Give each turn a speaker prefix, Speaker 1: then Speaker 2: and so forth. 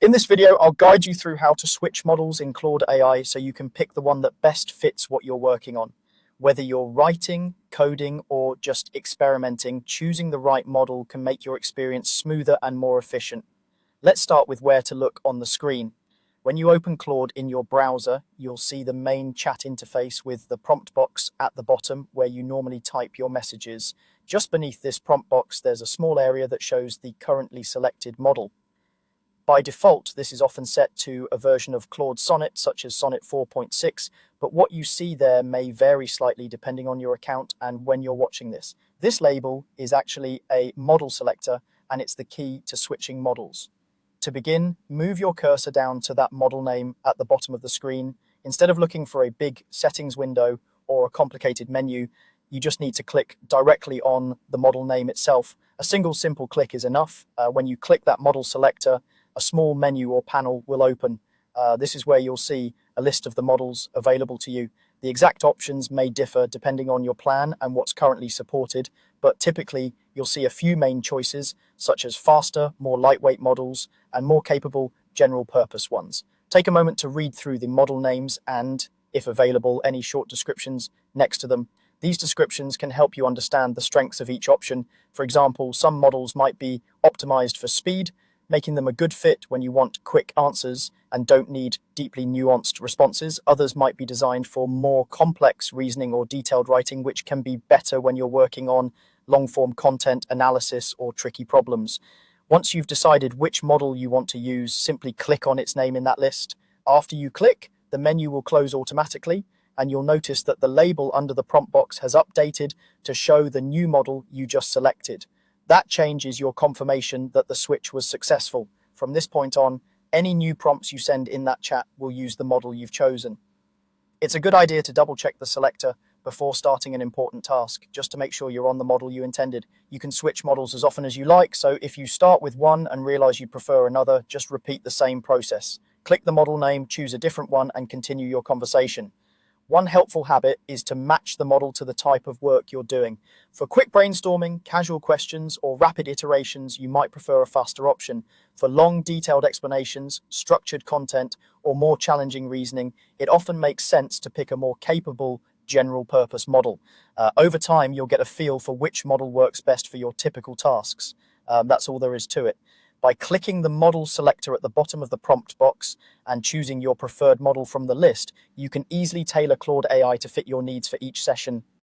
Speaker 1: In this video, I'll guide you through how to switch models in Claude AI so you can pick the one that best fits what you're working on. Whether you're writing, coding, or just experimenting, choosing the right model can make your experience smoother and more efficient. Let's start with where to look on the screen. When you open Claude in your browser, you'll see the main chat interface with the prompt box at the bottom where you normally type your messages. Just beneath this prompt box, there's a small area that shows the currently selected model. By default, this is often set to a version of Claude Sonnet, such as Sonnet 4.6, but what you see there may vary slightly depending on your account and when you're watching this. This label is actually a model selector, and it's the key to switching models. To begin, move your cursor down to that model name at the bottom of the screen. Instead of looking for a big settings window or a complicated menu, you just need to click directly on the model name itself. A single simple click is enough. When you click that model selector, a small menu or panel will open. This is where you'll see a list of the models available to you. The exact options may differ depending on your plan and what's currently supported, but typically you'll see a few main choices, such as faster, more lightweight models, and more capable general purpose ones. Take a moment to read through the model names and, if available, any short descriptions next to them. These descriptions can help you understand the strengths of each option. For example, some models might be optimized for speed, making them a good fit when you want quick answers and don't need deeply nuanced responses. Others might be designed for more complex reasoning or detailed writing, which can be better when you're working on long-form content analysis or tricky problems. Once you've decided which model you want to use, simply click on its name in that list. After you click, the menu will close automatically, and you'll notice that the label under the prompt box has updated to show the new model you just selected. That change is your confirmation that the switch was successful. From this point on, any new prompts you send in that chat will use the model you've chosen. It's a good idea to double check the selector before starting an important task, just to make sure you're on the model you intended. You can switch models as often as you like, so if you start with one and realize you prefer another, just repeat the same process. Click the model name, choose a different one, and continue your conversation. One helpful habit is to match the model to the type of work you're doing. For quick brainstorming, casual questions, or rapid iterations, you might prefer a faster option. For long, detailed explanations, structured content, or more challenging reasoning, it often makes sense to pick a more capable, general-purpose model. Over time, you'll get a feel for which model works best for your typical tasks. That's all there is to it. By clicking the model selector at the bottom of the prompt box and choosing your preferred model from the list, you can easily tailor Claude AI to fit your needs for each session